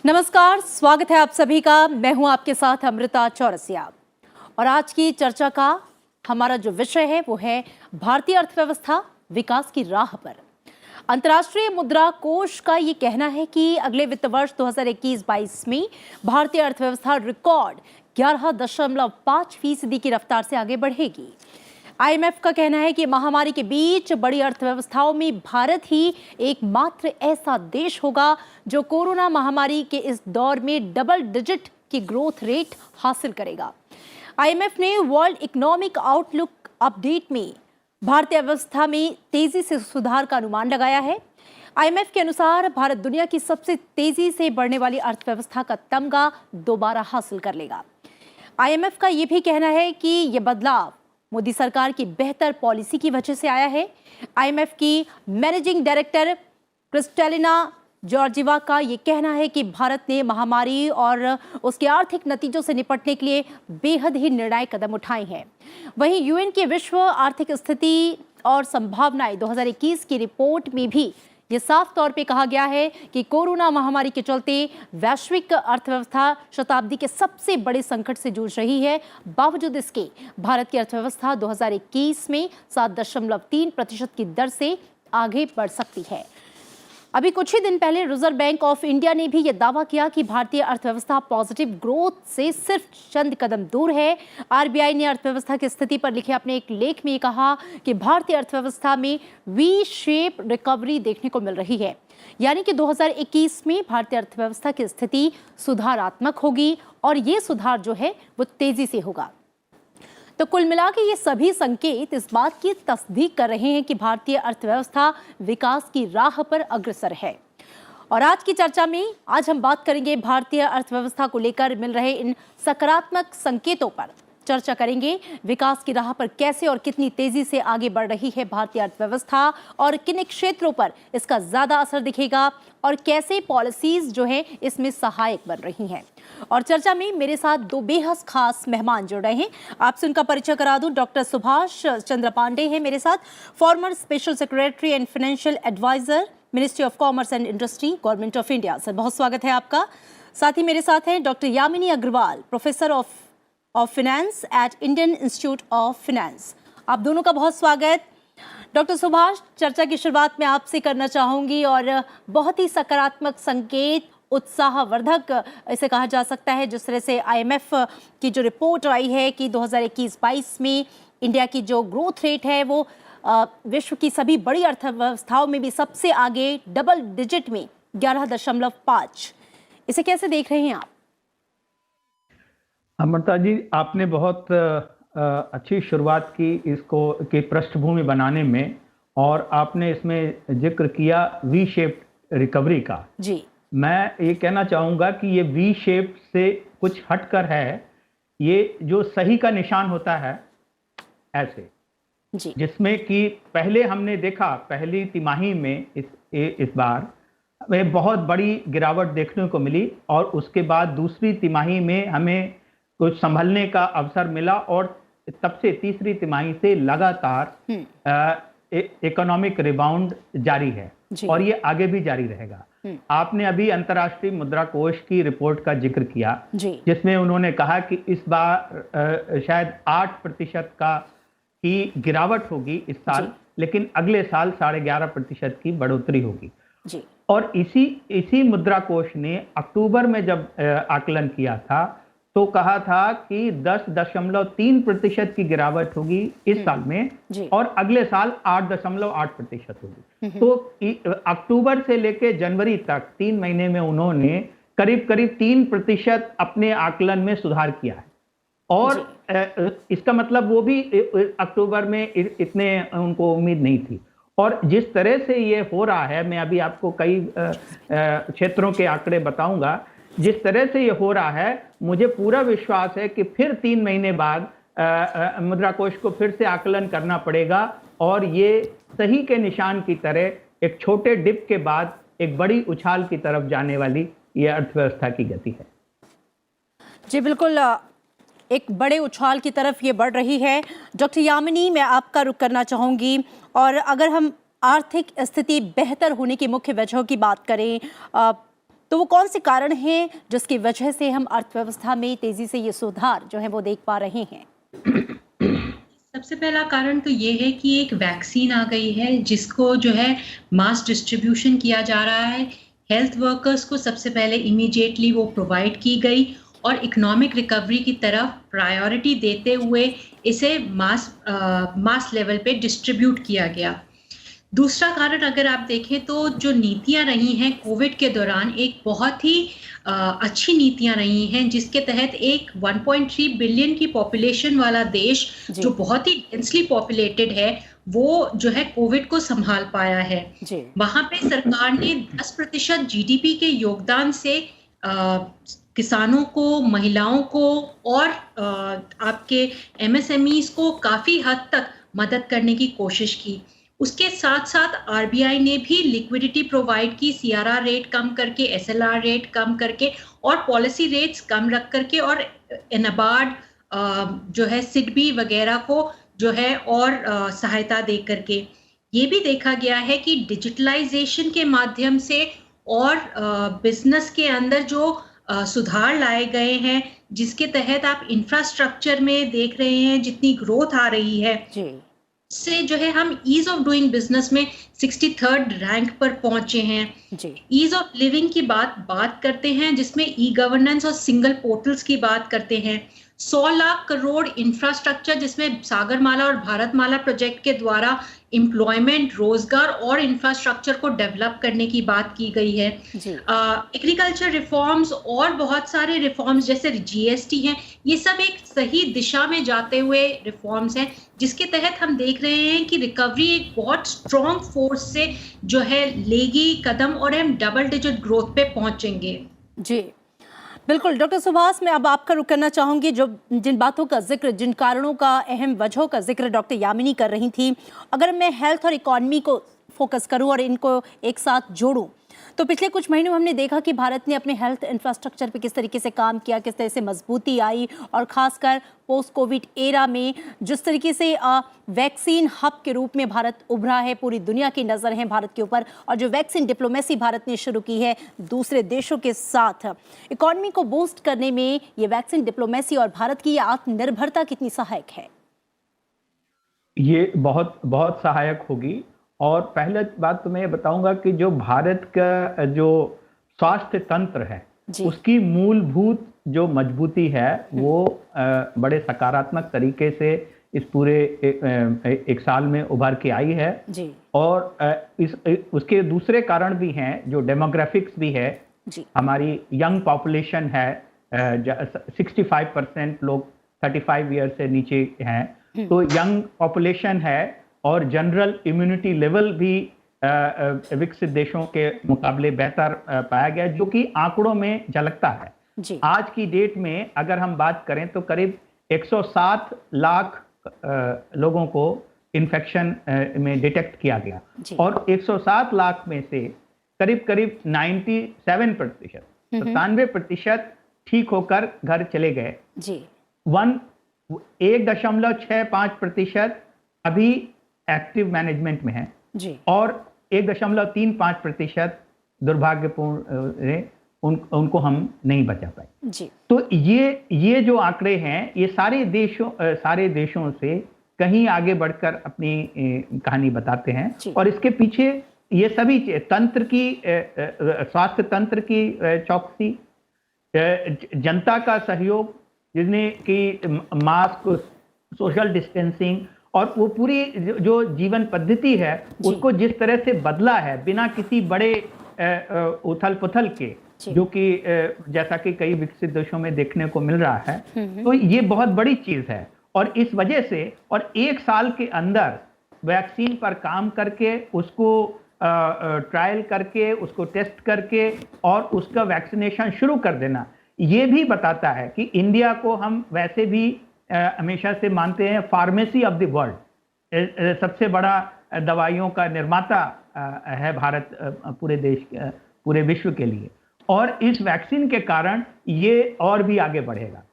नमस्कार, स्वागत है आप सभी का। मैं हूं आपके साथ अमृता चौरसिया और आज की चर्चा का हमारा जो विषय है वो है भारतीय अर्थव्यवस्था विकास की राह पर। अंतर्राष्ट्रीय मुद्रा कोष का ये कहना है कि अगले वित्त वर्ष 2021-22 में भारतीय अर्थव्यवस्था रिकॉर्ड 11.5% की रफ्तार से आगे बढ़ेगी। IMF का कहना है कि महामारी के बीच बड़ी अर्थव्यवस्थाओं में भारत ही एकमात्र ऐसा देश होगा जो कोरोना महामारी के इस दौर में डबल डिजिट की ग्रोथ रेट हासिल करेगा। IMF ने वर्ल्ड इकोनॉमिक आउटलुक अपडेट में भारतीय अर्थव्यवस्था में तेजी से सुधार का अनुमान लगाया है। IMF के अनुसार भारत दुनिया की सबसे तेजी से बढ़ने वाली अर्थव्यवस्था का तमगा दोबारा हासिल कर लेगा। IMF का यह भी कहना है कि यह बदलाव मोदी सरकार की बेहतर पॉलिसी की वजह से आया है। IMF की मैनेजिंग डायरेक्टर क्रिस्टलिना जॉर्जिवा का ये कहना है कि भारत ने महामारी और उसके आर्थिक नतीजों से निपटने के लिए बेहद ही निर्णायक कदम उठाए हैं। वहीं UN की विश्व आर्थिक स्थिति और संभावनाएं 2021 की रिपोर्ट में भी ये साफ तौर पे कहा गया है कि कोरोना महामारी के चलते वैश्विक अर्थव्यवस्था शताब्दी के सबसे बड़े संकट से जूझ रही है। बावजूद इसके भारत की अर्थव्यवस्था 2021 में 7.3% की दर से आगे बढ़ सकती है। अभी कुछ ही दिन पहले रिजर्व बैंक ऑफ इंडिया ने भी यह दावा किया कि भारतीय अर्थव्यवस्था पॉजिटिव ग्रोथ से सिर्फ चंद कदम दूर है। RBI ने अर्थव्यवस्था की स्थिति पर लिखे अपने एक लेख में कहा कि भारतीय अर्थव्यवस्था में वी शेप रिकवरी देखने को मिल रही है, यानी कि 2021 में भारतीय अर्थव्यवस्था की स्थिति सुधारात्मक होगी और ये सुधार जो है वो तेजी से होगा। तो कुल मिला के ये सभी संकेत इस बात की तस्दीक कर रहे हैं कि भारतीय अर्थव्यवस्था विकास की राह पर अग्रसर है। और आज की चर्चा में आज हम बात करेंगे भारतीय अर्थव्यवस्था को लेकर मिल रहे इन सकारात्मक संकेतों पर। चर्चा करेंगे विकास की राह पर कैसे और कितनी तेजी से आगे बढ़ रही है भारतीय अर्थव्यवस्था और किन क्षेत्रों पर इसका ज्यादा असर दिखेगा और कैसे पॉलिसीज जो है इसमें सहायक बन रही हैं। और चर्चा में मेरे साथ दो बेहद खास मेहमान जुड़ रहे हैं। आपसे उनका परिचय करा दूं। डॉक्टर सुभाष चंद्र पांडे हैं मेरे साथ, former special secretary and financial adviser, ministry of commerce and industry, government of India. Sir, बहुत स्वागत है आपका। साथ ही मेरे साथ हैं doctor Yamini Agarwal, professor of finance at Indian Institute of Finance. आप दोनों का बहुत स्वागत। डॉक्टर सुभाष, चर्चा की शुरुआत मैं आपसे करना चाहूंगी और बहुत ही सकारात्मक संकेत, उत्साहवर्धक इसे कहा जा सकता है, जिस तरह से IMF की जो रिपोर्ट आई है कि 2021-22 में इंडिया की जो ग्रोथ रेट है वो विश्व की सभी बड़ी अर्थव्यवस्थाओं में भी सबसे आगे डबल डिजिट में 11.5। इसे कैसे देख रहे हैं आप? अमृता जी, आपने बहुत अच्छी शुरुआत की इसको की पृष्ठभूमि बनाने में, और आपने इसमें जिक्र किया वी शेप रिकवरी का। जी, मैं ये कहना चाहूँगा कि ये वी शेप से कुछ हटकर है, ये जो सही का निशान होता है ऐसे जी, जिसमें कि पहले हमने देखा पहली तिमाही में इस बार में बहुत बड़ी गिरावट देखने को मिली और उसके बाद दूसरी तिमाही में हमें कुछ संभलने का अवसर मिला और तब से तीसरी तिमाही से लगातार इकोनॉमिक रिबाउंड जारी है और ये आगे भी जारी रहेगा। आपने अभी अंतर्राष्ट्रीय मुद्रा कोष की रिपोर्ट का जिक्र किया, जिसमें उन्होंने कहा कि इस बार शायद 8% का की गिरावट होगी इस साल, लेकिन अगले साल 11.5% की बढ़ोतरी होगी। और इसी मुद्रा कोष ने अक्टूबर में जब आकलन किया था तो कहा था कि 10.3% की गिरावट होगी इस साल में और अगले साल 8.8% होगी। तो अक्टूबर से लेकर जनवरी तक 3 महीने में उन्होंने करीब 3% अपने आकलन में सुधार किया है। और इसका मतलब वो भी अक्टूबर में इतने उनको उम्मीद नहीं थी। और जिस तरह से ये हो रहा है, मैं अभी आपको कई क्षेत्रों के आंकड़े बताऊंगा, जिस तरह से ये हो रहा है, मुझे पूरा विश्वास है कि फिर 3 महीने बाद मुद्रा कोष को फिर से आकलन करना पड़ेगा और ये सही के निशान की तरह एक छोटे डिप के बाद एक बड़ी उछाल की तरफ जाने वाली ये अर्थव्यवस्था की गति है। जी बिल्कुल, एक बड़े उछाल की तरफ ये बढ़ रही है। डॉक्टर यामिनी, मैं आपका रुख करना चाहूंगी। और अगर हम आर्थिक स्थिति बेहतर होने की मुख्य वजहों की बात करें, तो वो कौन से कारण हैं जिसकी वजह से हम अर्थव्यवस्था में तेजी से ये सुधार जो है वो देख पा रहे हैं? सबसे पहला कारण तो ये है कि एक वैक्सीन आ गई है जिसको जो है मास डिस्ट्रीब्यूशन किया जा रहा है। हेल्थ वर्कर्स को सबसे पहले इमीडिएटली वो प्रोवाइड की गई और इकोनॉमिक रिकवरी की तरफ प्रायोरिटी देते हुए इसे मास लेवल पे डिस्ट्रीब्यूट किया गया। दूसरा कारण अगर आप देखें तो जो नीतियां रही हैं कोविड के दौरान, एक बहुत ही अच्छी नीतियां रही हैं जिसके तहत एक 1.3 बिलियन की पॉपुलेशन वाला देश जो बहुत ही डेंसली पॉपुलेटेड है वो जो है कोविड को संभाल पाया है। वहां पे सरकार ने 10% जीडीपी के योगदान से किसानों को, महिलाओं को और आपके एमएसएमईज को काफी हद तक मदद करने की कोशिश की। उसके साथ साथ आरबीआई ने भी लिक्विडिटी प्रोवाइड की, सीआरआर रेट कम करके, एसएलआर रेट कम करके और पॉलिसी रेट्स कम रख करके और नाबार्ड जो है सिडबी वगैरह को जो है और सहायता दे करके। ये भी देखा गया है कि डिजिटलाइजेशन के माध्यम से और बिजनेस के अंदर जो सुधार लाए गए हैं जिसके तहत आप इंफ्रास्ट्रक्चर में देख रहे हैं जितनी ग्रोथ आ रही है से जो है हम ईज ऑफ डूइंग बिजनेस में 63rd रैंक पर पहुंचे हैं। ईज ऑफ लिविंग की बात करते हैं जिसमें ई गवर्नेंस और सिंगल पोर्टल्स की बात करते हैं। 100 लाख करोड़ इंफ्रास्ट्रक्चर जिसमें सागरमाला और भारतमाला प्रोजेक्ट के द्वारा एम्प्लॉयमेंट, रोजगार और इंफ्रास्ट्रक्चर को डेवलप करने की बात की गई है। एग्रीकल्चर रिफॉर्म्स और बहुत सारे रिफॉर्म्स जैसे जीएसटी हैं, ये सब एक सही दिशा में जाते हुए रिफॉर्म्स हैं जिसके तहत हम देख रहे हैं कि रिकवरी एक बहुत स्ट्रॉन्ग फोर्स से जो है लेगी कदम और हम डबल डिजिट ग्रोथ पे पहुंचेंगे। जी बिल्कुल डॉक्टर सुभाष, मैं अब आपका रुख करना चाहूंगी। जो जिन बातों का जिक्र, जिन कारणों का, अहम वजहों का जिक्र डॉक्टर यामिनी कर रही थी, अगर मैं हेल्थ और इकोनॉमी को फोकस करूं और इनको एक साथ जोड़ूं तो पिछले कुछ महीनों में हमने देखा कि भारत ने अपने हेल्थ इंफ्रास्ट्रक्चर पे किस तरीके से काम किया, किस तरह से मजबूती आई और खासकर पोस्ट कोविड एरा में जिस तरीके से वैक्सीन हब के रूप में भारत उभरा है। पूरी दुनिया की नज़र है भारत के ऊपर और जो वैक्सीन डिप्लोमेसी भारत ने शुरू की है दूसरे देशों के साथ, इकोनॉमी को बूस्ट करने में ये वैक्सीन डिप्लोमेसी और भारत की आत्मनिर्भरता कितनी सहायक है? ये बहुत बहुत सहायक होगी। और पहले बात तो मैं ये बताऊंगा कि जो भारत का जो स्वास्थ्य तंत्र है उसकी मूलभूत जो मजबूती है वो बड़े सकारात्मक तरीके से इस पूरे एक साल में उभर के आई है जी। और उसके दूसरे कारण भी हैं, जो डेमोग्राफिक्स भी है जी। हमारी यंग पॉपुलेशन है, 65% लोग 35 ईयर से नीचे हैं, तो यंग पॉपुलेशन है और जनरल इम्यूनिटी लेवल भी विकसित देशों के मुकाबले बेहतर पाया गया, जो कि आंकड़ों में झलकता है जी। आज की डेट में अगर हम बात करें तो करीब 107 लाख लोगों को इन्फेक्शन में डिटेक्ट किया गया और 107 लाख में से करीब 97%, 97% ठीक होकर घर चले गए जी। 1.65% अभी एक्टिव मैनेजमेंट में है जी। और 1.35% दुर्भाग्यपूर्ण उनको हम नहीं बचा पाए जी। तो ये जो आंकड़े हैं ये सारे देशों से कहीं आगे बढ़कर अपनी कहानी बताते हैं और इसके पीछे ये सभी तंत्र की, स्वास्थ्य तंत्र की चौकसी, जनता का सहयोग, जिसने कि मास्क, सोशल डिस्टेंसिंग और वो पूरी जो जीवन पद्धति है उसको जिस तरह से बदला है बिना किसी बड़े उथल पुथल के, जो कि जैसा कि कई विकसित देशों में देखने को मिल रहा है, तो ये बहुत बड़ी चीज है। और इस वजह से और एक साल के अंदर वैक्सीन पर काम करके, उसको ट्रायल करके, उसको टेस्ट करके और उसका वैक्सीनेशन शुरू कर देना, ये भी बताता है कि इंडिया को हम वैसे भी हमेशा से मानते हैं फार्मेसी ऑफ द वर्ल्ड, सबसे बड़ा दवाइयों का निर्माता है भारत पूरे विश्व के लिए। और इस वैक्सीन के कारण ये और भी आगे बढ़ेगा,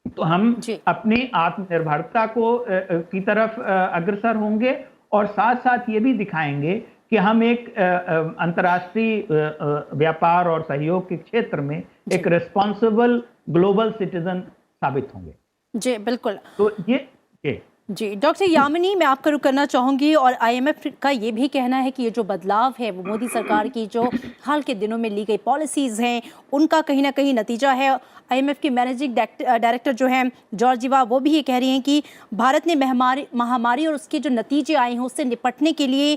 तो हम अपनी आत्मनिर्भरता को की तरफ अग्रसर होंगे और साथ साथ ये भी दिखाएंगे कि हम एक अंतर्राष्ट्रीय व्यापार और सहयोग के क्षेत्र में एक रिस्पॉन्सिबल ग्लोबल सिटीजन साबित होंगे। जी बिल्कुल। तो ये जी डॉक्टर यामिनी, मैं आपका रुख करना चाहूँगी, और आईएमएफ का ये भी कहना है कि ये जो बदलाव है वो मोदी सरकार की जो हाल के दिनों में ली गई पॉलिसीज़ हैं उनका कहीं ना कहीं नतीजा है। आईएमएफ की मैनेजिंग डायरेक्टर जो हैं जॉर्जिवा, वो भी ये कह रही हैं कि भारत ने महामारी और उसके जो नतीजे आए हैं उससे निपटने के लिए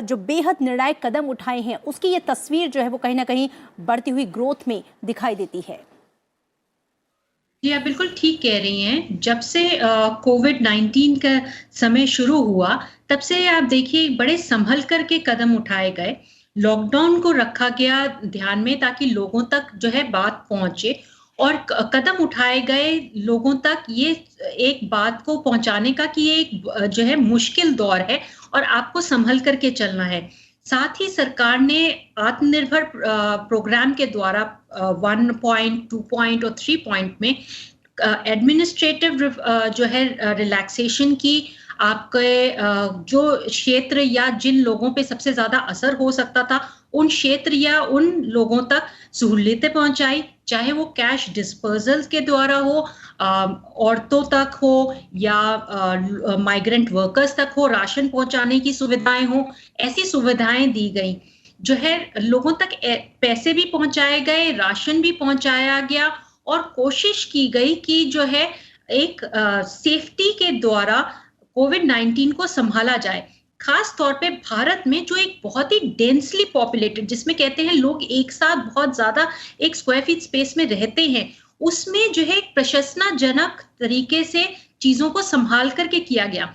जो बेहद निर्णायक कदम उठाए हैं उसकी ये तस्वीर जो है वो कहीं ना कहीं बढ़ती हुई ग्रोथ में दिखाई देती है। जी आप बिल्कुल ठीक कह रही हैं। जब से कोविड-19 का समय शुरू हुआ तब से आप देखिए बड़े संभल कर के कदम उठाए गए। लॉकडाउन को रखा गया ध्यान में ताकि लोगों तक जो है बात पहुंचे, और कदम उठाए गए लोगों तक ये एक बात को पहुंचाने का कि ये एक जो है मुश्किल दौर है और आपको संभल करके चलना है। साथ ही सरकार ने आत्मनिर्भर प्रोग्राम के द्वारा 1 पॉइंट, 2 पॉइंट और 3 पॉइंट में एडमिनिस्ट्रेटिव जो है रिलैक्सेशन की, आपके जो क्षेत्र या जिन लोगों पे सबसे ज्यादा असर हो सकता था उन क्षेत्र या उन लोगों तक सहूलियतें पहुंचाई, चाहे वो कैश डिस्पर्जल्स के द्वारा हो, औरतों तक हो या माइग्रेंट वर्कर्स तक हो, राशन पहुंचाने की सुविधाएं हो, ऐसी सुविधाएं दी गई। जो है लोगों तक पैसे भी पहुंचाए गए, राशन भी पहुंचाया गया, और कोशिश की गई कि जो है एक सेफ्टी के द्वारा कोविड-19 को संभाला जाए। खास तौर पे भारत में जो एक बहुत ही डेंसली पॉपुलेटेड, जिसमें कहते हैं लोग एक साथ बहुत ज्यादा एक स्क्वायर फीट स्पेस में रहते हैं, उसमें जो है एक प्रशंसनाजनक तरीके से चीजों को संभाल करके किया गया।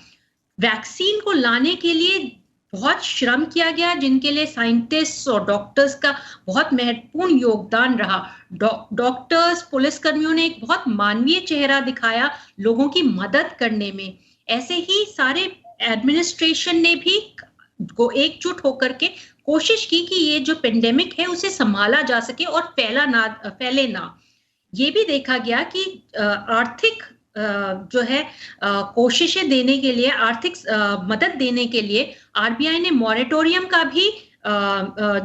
वैक्सीन को लाने के लिए बहुत श्रम किया गया, जिनके लिए साइंटिस्ट और डॉक्टर्स का बहुत महत्वपूर्ण योगदान रहा। डॉक्टर्स, पुलिसकर्मियों ने एक बहुत मानवीय चेहरा दिखाया लोगों की मदद करने में। ऐसे ही सारे एडमिनिस्ट्रेशन ने भी एकजुट होकर के कोशिश की कि ये जो पेंडेमिक है उसे संभाला जा सके और फैले ना। ये भी देखा गया कि आर्थिक जो है कोशिशें देने के लिए, आर्थिक मदद देने के लिए आरबीआई ने मॉरेटोरियम का भी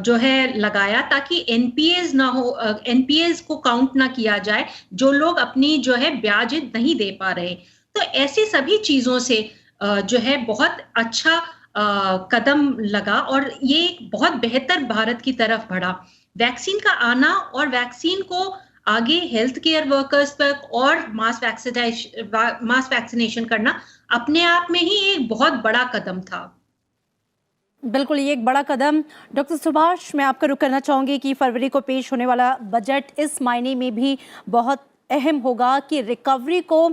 जो है लगाया, ताकि एनपीएस ना हो, एनपीएस को काउंट ना किया जाए जो लोग अपनी जो है ब्याज नहीं दे पा रहे। तो ऐसी सभी चीजों से जो है बहुत अच्छा कदम लगा और ये एक बहुत बेहतर भारत की तरफ बढ़ा। वैक्सीन का आना और वैक्सीन को आगे हेल्थ केयर वर्कर्स तक और मास वैक्सीनेशन करना अपने आप में ही एक बहुत बड़ा कदम था। बिल्कुल, ये एक बड़ा कदम। डॉक्टर सुभाष, मैं आपका रुख करना चाहूंगी कि फरवरी को पेश होने वाला बजट इस मायने में भी बहुत अहम होगा कि रिकवरी को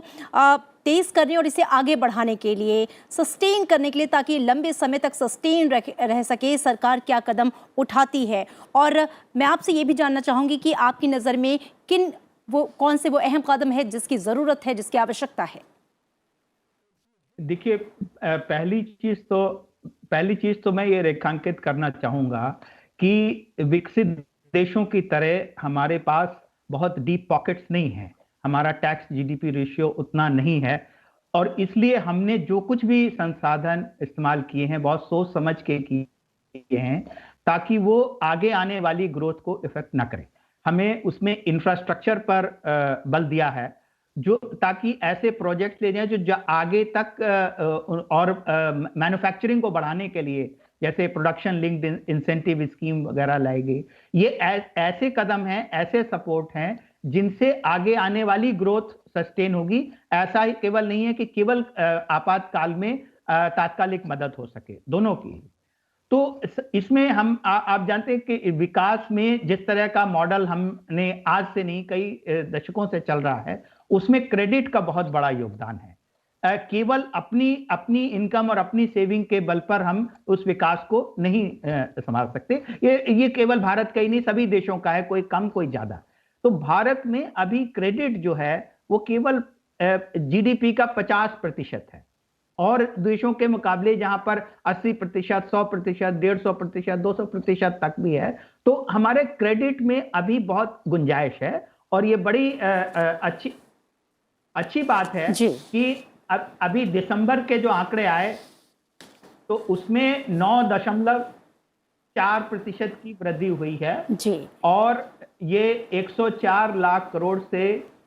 तेज करने और इसे आगे बढ़ाने के लिए, सस्टेन करने के लिए, ताकि लंबे समय तक सस्टेन रह सके, सरकार क्या कदम उठाती है। और मैं आपसे ये भी जानना चाहूँगी कि आपकी नज़र में कौन से वो अहम कदम है जिसकी ज़रूरत है, जिसकी आवश्यकता है। देखिए, पहली चीज़ तो मैं ये रेखांकित करना चाहूँगा कि विकसित देशों की तरह हमारे पास बहुत डीप पॉकेट्स नहीं है, हमारा टैक्स जीडीपी रेशियो उतना नहीं है, और इसलिए हमने जो कुछ भी संसाधन इस्तेमाल किए हैं बहुत सोच समझ के किए हैं ताकि वो आगे आने वाली ग्रोथ को इफेक्ट ना करे। हमें उसमें इंफ्रास्ट्रक्चर पर बल दिया है, जो ताकि ऐसे प्रोजेक्ट ले जाएं जो आगे तक और मैन्युफैक्चरिंग को बढ़ाने के लिए, जैसे प्रोडक्शन लिंक्ड इंसेंटिव स्कीम वगैरह लाएगी। ये ऐसे कदम हैं, ऐसे सपोर्ट हैं जिनसे आगे आने वाली ग्रोथ सस्टेन होगी। ऐसा ही केवल नहीं है कि केवल आपातकाल में तात्कालिक मदद हो सके, दोनों की। तो इसमें हम आप जानते हैं कि विकास में जिस तरह का मॉडल हमने आज से नहीं कई दशकों से चल रहा है, उसमें क्रेडिट का बहुत बड़ा योगदान है। केवल अपनी इनकम और अपनी सेविंग के बल पर हम उस विकास को नहीं संभाल सकते। ये केवल भारत का ही नहीं, सभी देशों का है, कोई कम कोई ज्यादा। तो भारत में अभी क्रेडिट जो है वो केवल जीडीपी का 50% है, और देशों के मुकाबले जहां पर 80%, 100%, 150%, 200% तक भी है, तो हमारे क्रेडिट में अभी बहुत गुंजाइश है। और ये बड़ी अच्छी बात है कि अभी दिसंबर के जो आंकड़े आए तो उसमें 9.4 4% की वृद्धि हुई है जी। और ये 104 लाख करोड़ से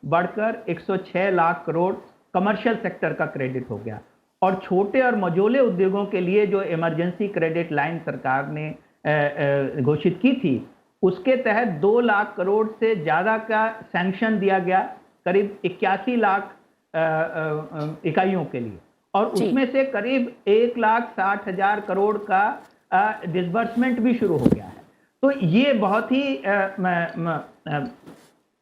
बढ़कर 106 लाख करोड़ कमर्शियल सेक्टर का क्रेडिट हो गया। और छोटे और मझोले उद्योगों के लिए जो इमरजेंसी क्रेडिट लाइन सरकार ने घोषित की थी, उसके तहत 2 लाख करोड़ से ज्यादा का सैंक्शन दिया गया, करीब 81 लाख इकाइयों के लिए, और उसमें से करीब 1,60,000 करोड़ का डिसबर्समेंट भी शुरू हो गया है। तो ये बहुत ही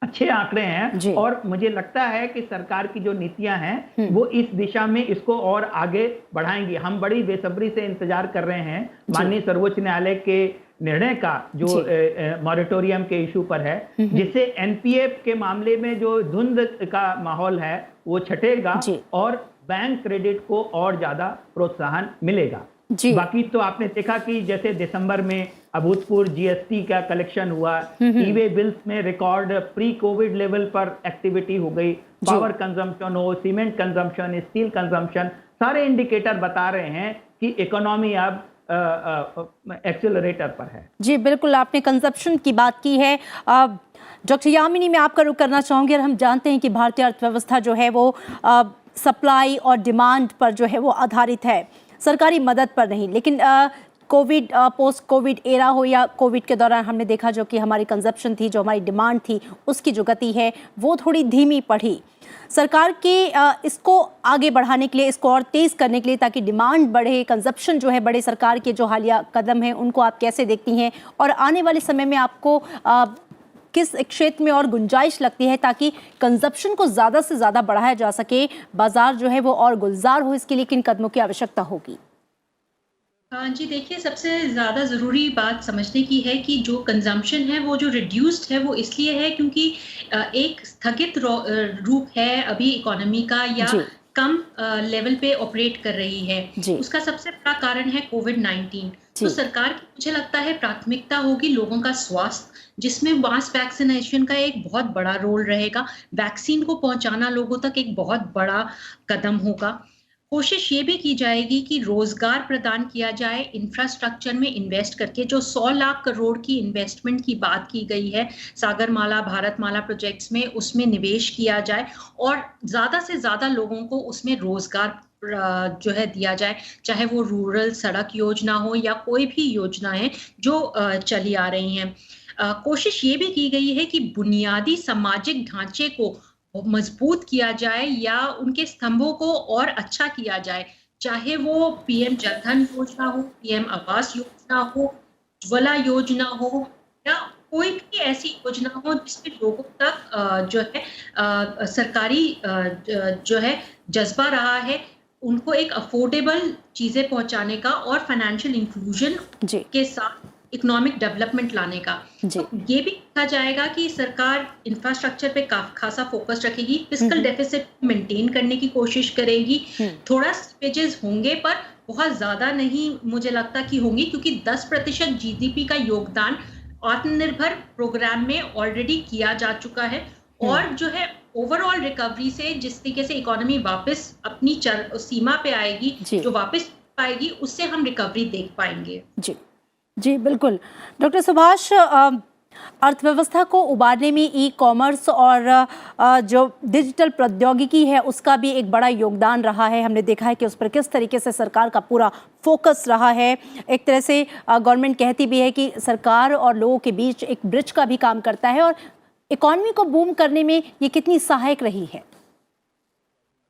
अच्छे आंकड़े हैं और मुझे लगता है कि सरकार की जो नीतियां हैं वो इस दिशा में इसको और आगे बढ़ाएंगी। हम बड़ी बेसब्री से इंतजार कर रहे हैं माननीय सर्वोच्च न्यायालय के निर्णय का, जो मॉरेटोरियम के इशू पर है, जिससे एनपीएफ के मामले में जो धुंध का माहौल है वो छटेगा और बैंक क्रेडिट को और ज्यादा प्रोत्साहन मिलेगा। बाकी तो आपने देखा कि जैसे दिसंबर में अभूतपूर्व जीएसटी का कलेक्शन हुआ, ई-वे बिल्स में रिकॉर्ड प्री कोविड लेवल पर एक्टिविटी हो गई, पावर कंजम्पशन हो, सीमेंट कंजम्पशन, स्टील कंजम्पशन, सारे इंडिकेटर बता रहे हैं कि इकोनॉमी अब एक्सेलरेटर पर है। जी बिल्कुल, आपने कंजम्पशन की बात की है। डॉक्टर यामिनी, मैं आपका रुख करना चाहूंगी। और हम जानते हैं कि भारतीय अर्थव्यवस्था जो है वो सप्लाई और डिमांड पर जो है वो आधारित है, सरकारी मदद पर नहीं। लेकिन कोविड, पोस्ट कोविड एरा हो या कोविड के दौरान हमने देखा जो कि हमारी कंजप्शन थी, जो हमारी डिमांड थी, उसकी जो गति है वो थोड़ी धीमी पड़ी। सरकार के इसको आगे बढ़ाने के लिए, इसको और तेज़ करने के लिए ताकि डिमांड बढ़े, कंजप्शन जो है बढ़े, सरकार के जो हालिया कदम हैं उनको आप कैसे देखती हैं? और आने वाले समय में आपको किस क्षेत्र में और गुंजाइश लगती है ताकि कंजप्शन को ज़्यादा से ज़्यादा बढ़ाया जा सके, बाजार जो है वो और गुलजार हो, इसके लिए किन कदमों की आवश्यकता होगी? जी देखिए, सबसे ज़्यादा ज़रूरी बात समझने की है कि जो कंजम्पशन है वो जो रिड्यूस्ड है वो इसलिए है क्योंकि एक स्थगित रूप है अभी इकोनॉमी का, या कम लेवल पे ऑपरेट कर रही है। उसका सबसे बड़ा कारण है कोविड-19। तो सरकार की मुझे लगता है प्राथमिकता होगी लोगों का स्वास्थ्य, जिसमें मास वैक्सीनेशन का एक बहुत बड़ा रोल रहेगा। वैक्सीन को पहुंचाना लोगों तक एक बहुत बड़ा कदम होगा। कोशिश ये भी की जाएगी कि रोजगार प्रदान किया जाए, इंफ्रास्ट्रक्चर में इन्वेस्ट करके। जो 100 लाख करोड़ की इन्वेस्टमेंट की बात की गई है सागरमाला, भारतमाला प्रोजेक्ट्स में, उसमें निवेश किया जाए और ज्यादा से ज्यादा लोगों को उसमें रोजगार जो है दिया जाए, चाहे वो रूरल सड़क योजना हो या कोई भी योजनाएं जो चली आ रही हैं। कोशिश ये भी की गई है कि बुनियादी सामाजिक ढांचे को मजबूत किया जाए या उनके स्तंभों को और अच्छा किया जाए, चाहे वो पीएम जनधन योजना हो, पीएम आवास योजना हो, उज्ज्वला योजना हो, या कोई भी ऐसी योजना हो जिसमें लोगों तक जो है सरकारी जो है जज्बा रहा है उनको एक अफोर्डेबल चीजें पहुंचाने का और फाइनेंशियल इंक्लूजन के साथ इकोनॉमिक डेवलपमेंट लाने का। तो ये भी कहा जाएगा कि सरकार इंफ्रास्ट्रक्चर पे खासा फोकस रखेगी, फिस्कल डेफिसिट मेंटेन करने की कोशिश करेगी। थोड़ा स्लिपेजेस होंगे पर बहुत ज्यादा नहीं मुझे लगता कि होंगी, क्योंकि 10% जीडीपी का योगदान आत्मनिर्भर प्रोग्राम में ऑलरेडी किया जा चुका है। और जो है ओवरऑल रिकवरी से जिस तरीके से इकोनॉमी वापस अपनी सीमा पे आएगी, जो वापस पाएगी, उससे हम रिकवरी देख पाएंगे। जी बिल्कुल। डॉक्टर सुभाष, अर्थव्यवस्था को उबारने में ई कॉमर्स और जो डिजिटल प्रौद्योगिकी है उसका भी एक बड़ा योगदान रहा है। हमने देखा है कि उस पर किस तरीके से सरकार का पूरा फोकस रहा है। एक तरह से गवर्नमेंट कहती भी है कि सरकार और लोगों के बीच एक ब्रिज का भी काम करता है, और इकोनॉमी को बूम करने में ये कितनी सहायक रही है?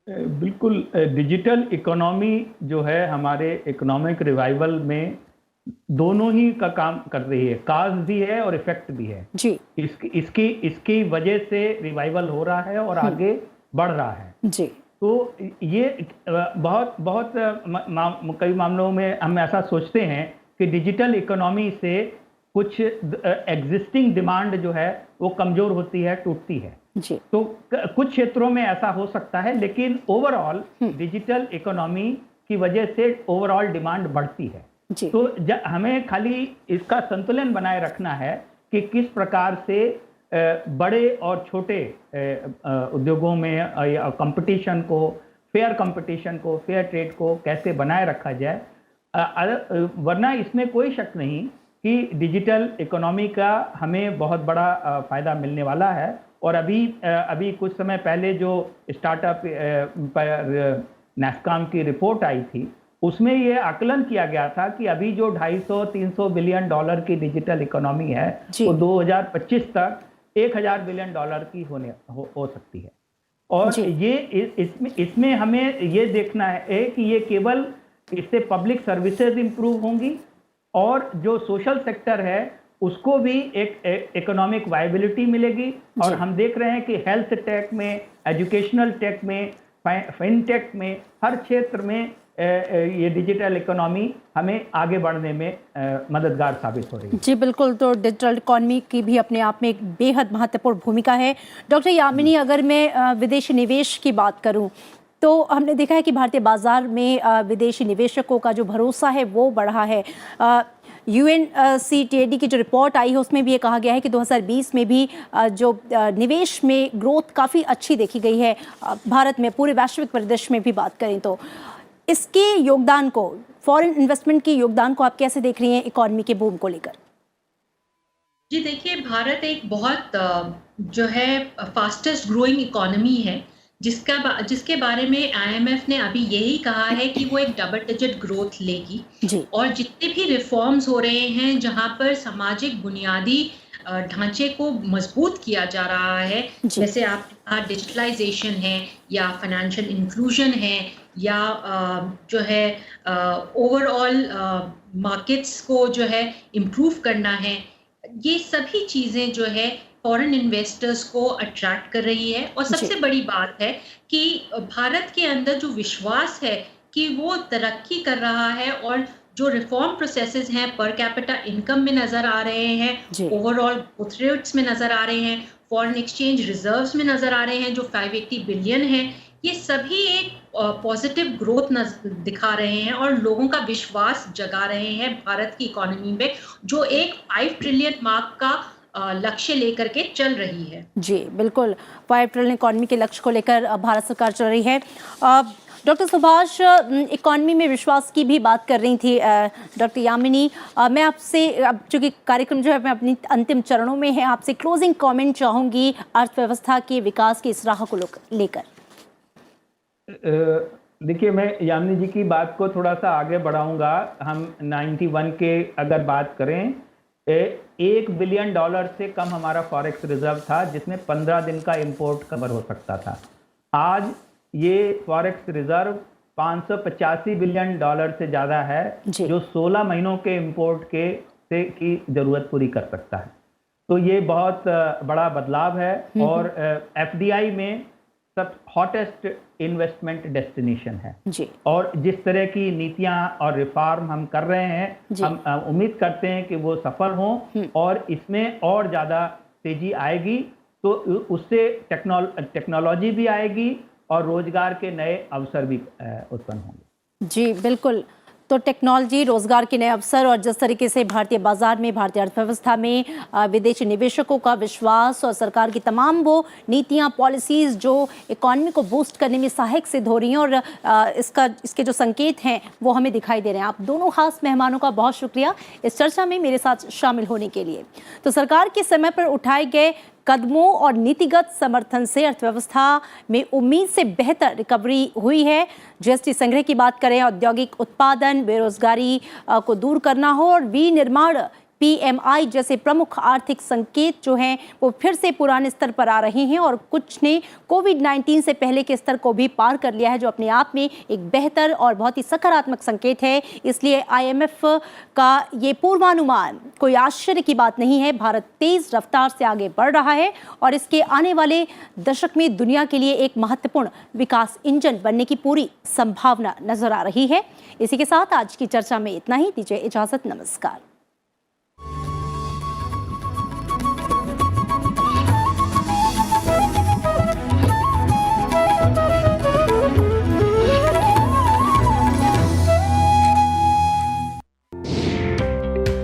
बिल्कुल, डिजिटल इकोनॉमी जो है हमारे इकोनॉमिक रिवाइवल में दोनों ही का काम कर रही है, काज भी है और इफेक्ट भी है जी। इसकी वजह से रिवाइवल हो रहा है और आगे बढ़ रहा है जी। तो ये बहुत कई मामलों में हम ऐसा सोचते हैं कि डिजिटल इकोनॉमी से कुछ एग्जिस्टिंग डिमांड जो है वो कमजोर होती है, टूटती है जी। तो कुछ क्षेत्रों में ऐसा हो सकता है, लेकिन ओवरऑल डिजिटल इकोनॉमी की वजह से ओवरऑल डिमांड बढ़ती है। तो हमें खाली इसका संतुलन बनाए रखना है कि किस प्रकार से बड़े और छोटे उद्योगों में कंपटीशन को, फेयर कंपटीशन को, फेयर ट्रेड को कैसे बनाए रखा जाए। वरना इसमें कोई शक नहीं कि डिजिटल इकोनॉमी का हमें बहुत बड़ा फ़ायदा मिलने वाला है। और अभी कुछ समय पहले जो स्टार्टअप पर नैस्कॉम की रिपोर्ट आई थी, उसमें ये आकलन किया गया था कि अभी जो 250-300 बिलियन डॉलर की डिजिटल इकोनॉमी है वो 2025 तक 1000 बिलियन डॉलर की हो सकती है। और ये इसमें हमें ये देखना है कि ये केवल इससे पब्लिक सर्विसेज इंप्रूव होंगी और जो सोशल सेक्टर है उसको भी एक इकोनॉमिक वायबिलिटी मिलेगी। और हम देख रहे हैं कि हेल्थ टेक में, एजुकेशनल टेक में, फिनटेक में, हर क्षेत्र में ये डिजिटल इकोनॉमी हमें आगे बढ़ने में मददगार साबित हो रही है। जी बिल्कुल, तो डिजिटल इकोनॉमी की भी अपने आप में एक बेहद महत्वपूर्ण भूमिका है। डॉक्टर यामिनी, अगर मैं विदेशी निवेश की बात करूं तो हमने देखा है कि भारतीय बाजार में विदेशी निवेशकों का जो भरोसा है वो बढ़ा है। UNCTAD की जो रिपोर्ट आई है उसमें भी ये कहा गया है कि 2020 में भी जो निवेश में ग्रोथ काफ़ी अच्छी देखी गई है भारत में। पूरे वैश्विक परिदृश्य में भी बात करें तो इसके योगदान को, फॉरेन इन्वेस्टमेंट के योगदान को आप कैसे देख रही हैं इकोनॉमी के बूम को लेकर? जी देखिए, भारत एक बहुत जो है फास्टेस्ट ग्रोइंग इकोनॉमी है, जिसके बारे में IMF ने अभी यही कहा है कि वो एक डबल डिजिट ग्रोथ लेगी। और जितने भी रिफॉर्म्स हो रहे हैं जहां पर सामाजिक बुनियादी ढांचे को मजबूत किया जा रहा है, जैसे आप डिजिटलाइजेशन है या फाइनेंशियल इंक्लूजन है या जो है ओवरऑल मार्केट्स को जो है इम्प्रूव करना है, ये सभी चीज़ें जो है फॉरेन इन्वेस्टर्स को अट्रैक्ट कर रही है। और सबसे बड़ी बात है कि भारत के अंदर जो विश्वास है कि वो तरक्की कर रहा है और जो रिफॉर्म प्रोसेसेस हैं पर कैपिटा इनकम में नजर आ रहे हैं, ओवरऑल ग्रोथ रेट्स में नजर आ रहे हैं, फॉरेन एक्सचेंज रिजर्व्स में नजर आ रहे हैं जो 580 बिलियन है, ये सभी एक पॉजिटिव ग्रोथ दिखा रहे हैं और लोगों का विश्वास जगा रहे हैं भारत की इकोनॉमी में, जो एक 5 ट्रिलियन मार्क का लक्ष्य लेकर के चल रही है। जी बिल्कुल, 5 ट्रिलियन इकोनॉमी के लक्ष्य को लेकर भारत सरकार चल रही है। डॉक्टर सुभाष, इकोनॉमी में विश्वास की भी बात कर रही थी डॉक्टर यामिनी। मैं आपसे, अब चूँकि कार्यक्रम जो है मैं अपनी अंतिम चरणों में है, आपसे क्लोजिंग कमेंट चाहूँगी अर्थव्यवस्था के विकास की इस राह को लेकर। देखिए, मैं यामिनी जी की बात को थोड़ा सा आगे बढ़ाऊंगा। हम 91 के अगर बात करें, 1 बिलियन डॉलर से कम हमारा फॉरेक्स रिजर्व था जिसमें 15 दिन का इंपोर्ट कवर हो सकता था। आज ये फॉरेक्स रिजर्व 585 बिलियन डॉलर से ज़्यादा है, जो 16 महीनों के इंपोर्ट की ज़रूरत पूरी कर सकता है। तो ये बहुत बड़ा बदलाव है। और FDI में सब हॉटेस्ट इन्वेस्टमेंट डेस्टिनेशन है जी। और जिस तरह की नीतियां और रिफॉर्म हम कर रहे हैं, हम उम्मीद करते हैं कि वो सफल हों और इसमें और ज़्यादा तेजी आएगी, तो उससे टेक्नोलॉजी भी आएगी और रोजगार के नए अवसर भी उत्पन्न होंगे। जी बिल्कुल, तो टेक्नोलॉजी, रोजगार के नए अवसर और जिस तरीके से भारतीय बाजार में, भारतीय अर्थव्यवस्था में विदेशी निवेशकों का विश्वास और सरकार की तमाम वो नीतियां, पॉलिसीज़ जो इकॉनमी को बूस्ट करने में सहायक सिद्ध हो रही हैं और इसके जो संकेत हैं वो हमें दिखाई दे रहे हैं। आप दोनों खास मेहमानों का बहुत शुक्रिया इस चर्चा में मेरे साथ शामिल होने के लिए। तो सरकार के समय पर उठाए गए कदमों और नीतिगत समर्थन से अर्थव्यवस्था में उम्मीद से बेहतर रिकवरी हुई है। GST संग्रह की बात करें, औद्योगिक उत्पादन, बेरोजगारी को दूर करना हो और विनिर्माण, PMI जैसे प्रमुख आर्थिक संकेत जो हैं वो फिर से पुराने स्तर पर आ रहे हैं और कुछ ने कोविड-19 से पहले के स्तर को भी पार कर लिया है, जो अपने आप में एक बेहतर और बहुत ही सकारात्मक संकेत है। इसलिए IMF का ये पूर्वानुमान कोई आश्चर्य की बात नहीं है। भारत तेज रफ्तार से आगे बढ़ रहा है और इसके आने वाले दशक में दुनिया के लिए एक महत्वपूर्ण विकास इंजन बनने की पूरी संभावना नजर आ रही है। इसी के साथ आज की चर्चा में इतना ही। दीजिए इजाजत, नमस्कार।